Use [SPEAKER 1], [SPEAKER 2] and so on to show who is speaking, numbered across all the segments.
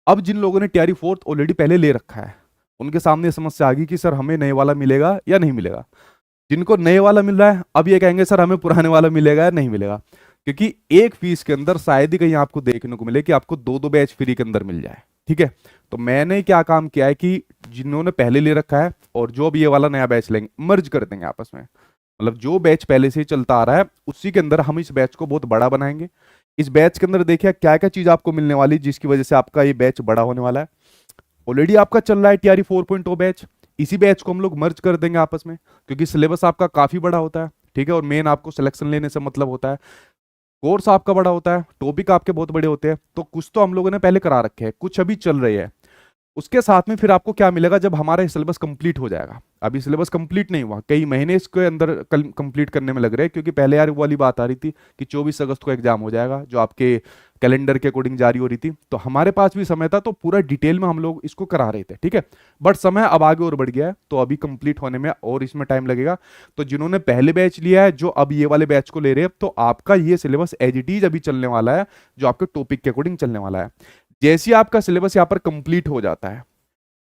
[SPEAKER 1] अब जिन लोगों ने टीआरई फोर्थ ऑलरेडी पहले ले रखा है, उनके सामने समस्या आ गई कि सर हमें नए वाला मिलेगा या नहीं मिलेगा। जिनको नए वाला मिल रहा है, अब ये कहेंगे सर हमें पुराने वाला मिलेगा या नहीं मिलेगा, क्योंकि एक फीस के अंदर शायद ही कहीं आपको देखने को मिले कि आपको दो दो बैच फ्री के अंदर मिल जाए। ठीक है, तो मैंने क्या काम किया है कि जिन्होंने पहले ले रखा है और जो अब ये वाला नया बैच लेंगे, मर्ज कर देंगे आपस में। मतलब जो बैच पहले से ही चलता आ रहा है उसी के अंदर हम इस बैच को बहुत बड़ा बनाएंगे। इस बैच के अंदर देखिए क्या क्या चीज आपको मिलने वाली जिसकी वजह से आपका ये बैच बड़ा होने वाला है। ऑलरेडी आपका चल रहा है टीआरई 4.0 बैच, इसी बैच को हम लोग मर्ज कर देंगे आपस में, क्योंकि सिलेबस आपका काफी बड़ा होता है। ठीक है, और मेन आपको सिलेक्शन लेने से मतलब होता है, कोर्स आपका बड़ा होता है, टॉपिक आपके बहुत बड़े होते हैं। तो कुछ तो हम लोगों ने पहले करा रखे हैं, कुछ अभी चल रही है। उसके साथ में फिर आपको क्या मिलेगा जब हमारा सिलेबस कंप्लीट हो जाएगा। अभी सिलेबस कंप्लीट नहीं हुआ, कई महीने इसके अंदर कंप्लीट करने में लग रहे हैं, क्योंकि पहले यार वो वाली बात आ रही थी कि 24 अगस्त को एग्जाम हो जाएगा, जो आपके कैलेंडर के अकॉर्डिंग जारी हो रही थी। तो हमारे पास भी समय था, तो पूरा डिटेल में हम लोग इसको करा रहे थे। ठीक है, बट समय अब आगे और बढ़ गया है, तो अभी कंप्लीट होने में और इसमें टाइम लगेगा। तो जिन्होंने पहले बैच लिया है, जो अब ये वाले बैच को ले रहे हैं, तो आपका ये सिलेबस एज इट इज अभी चलने वाला है, जो आपके टॉपिक के अकॉर्डिंग चलने वाला है। जैसे ही आपका सिलेबस यहाँ पर कंप्लीट हो जाता है,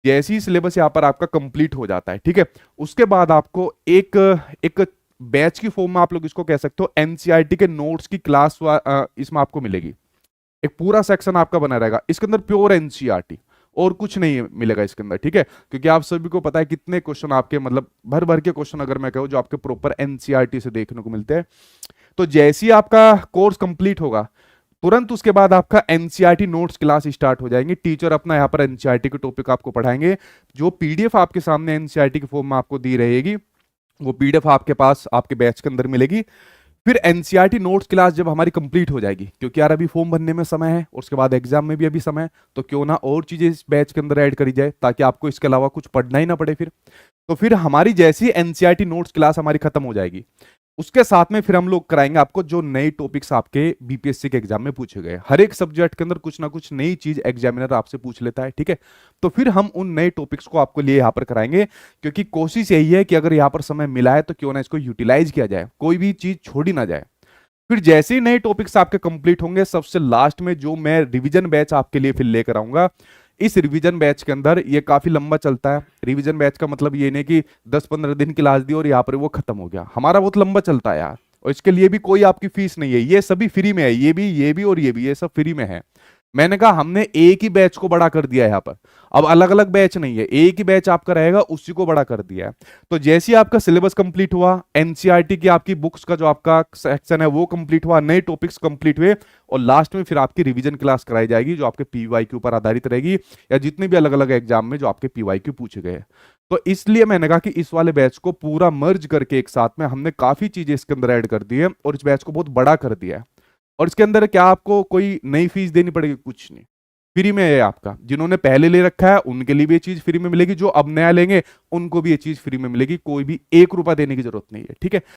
[SPEAKER 1] जैसे ही सिलेबस यहाँ पर आपका कंप्लीट हो जाता है, ठीक है, उसके बाद आपको एक एक बैच की फॉर्म में आप लोग इसको कह सकते हो एनसीईआरटी के नोट्स की क्लास इसमें आपको मिलेगी। एक पूरा सेक्शन आपका बना रहेगा इसके अंदर, प्योर एनसीईआरटी, और कुछ नहीं मिलेगा इसके अंदर। ठीक है, क्योंकि आप सभी को पता है कितने क्वेश्चन आपके, मतलब भर भर के क्वेश्चन अगर मैं कहूँ, जो आपके प्रॉपर एनसीईआरटी से देखने को मिलते हैं। तो जैसे ही आपका कोर्स कंप्लीट होगा, तुरंत उसके बाद आपका एनसीईआरटी नोट्स क्लास स्टार्ट हो जाएंगे। टीचर अपना यहाँ पर एनसीईआरटी के टॉपिक आपको पढ़ाएंगे। जो पीडीएफ आपके सामने एनसीईआरटी के फॉर्म में आपको दी रहेगी, वो पीडीएफ आपके पास आपके बैच के अंदर मिलेगी। फिर एनसीईआरटी नोट्स क्लास जब हमारी कंप्लीट हो जाएगी, क्योंकि यार अभी फॉर्म भरने में समय है और उसके बाद एग्जाम में भी अभी समय है, तो क्यों ना और चीजें इस बैच के अंदर ऐड करी जाए, ताकि आपको इसके अलावा कुछ पढ़ना ही ना पड़े फिर। तो फिर हमारी जैसी एनसीईआरटी नोट्स क्लास हमारी खत्म हो जाएगी, उसके साथ में फिर हम लोग कराएंगे आपको जो नए टॉपिक्स आपके बीपीएससी के एग्जाम में पूछे गए। हर एक सब्जेक्ट के अंदर कुछ ना कुछ नई चीज एग्जामिनर आपसे पूछ लेता है। ठीक है, तो फिर हम उन नए टॉपिक्स को आपको लिए यहाँ पर कराएंगे, क्योंकि कोशिश यही है कि अगर यहाँ पर समय मिला है तो क्यों ना इसको यूटिलाइज किया जाए, कोई भी चीज छोड़ी ना जाए। फिर जैसे ही नए टॉपिक्स आपके कंप्लीट होंगे, सबसे लास्ट में जो मैं रिवीजन बैच आपके लिए फिर लेकर आऊंगा। इस रिवीजन बैच के अंदर ये काफी लंबा चलता है। रिवीजन बैच का मतलब ये नहीं कि 10-15 दिन क्लास दी और यहाँ पर वो खत्म हो गया, हमारा बहुत लंबा चलता है यार। और इसके लिए भी कोई आपकी फीस नहीं है, ये सभी फ्री में है, ये भी और ये भी, ये सब फ्री में है। मैंने कहा हमने एक ही बैच को बड़ा कर दिया है यहाँ पर, अब अलग अलग बैच नहीं है, एक ही बैच आपका रहेगा, उसी को बड़ा कर दिया है। तो जैसे ही आपका सिलेबस कंप्लीट हुआ, एनसीईआरटी की आपकी बुक्स का जो आपका सेक्शन है वो कंप्लीट हुआ, नए टॉपिक्स कंप्लीट हुए, और लास्ट में फिर आपकी रिवीजन क्लास कराई जाएगी, जो आपके पीवाईक्यू पर आधारित रहेगी, या जितने भी अलग अलग एग्जाम में जो आपके पीवाईक्यू पूछे गए। तो इसलिए मैंने कहा कि इस वाले बैच को पूरा मर्ज करके एक साथ में हमने काफी चीजें इसके अंदर ऐड कर दी है, और इस बैच को बहुत बड़ा कर दिया है। और इसके अंदर क्या आपको कोई नई फीस देनी पड़ेगी? कुछ नहीं, फ्री में है आपका। जिन्होंने पहले ले रखा है उनके लिए भी ये चीज फ्री में मिलेगी, जो अब नया लेंगे उनको भी ये चीज फ्री में मिलेगी, कोई भी 1 रुपया देने की जरूरत नहीं है। ठीक है।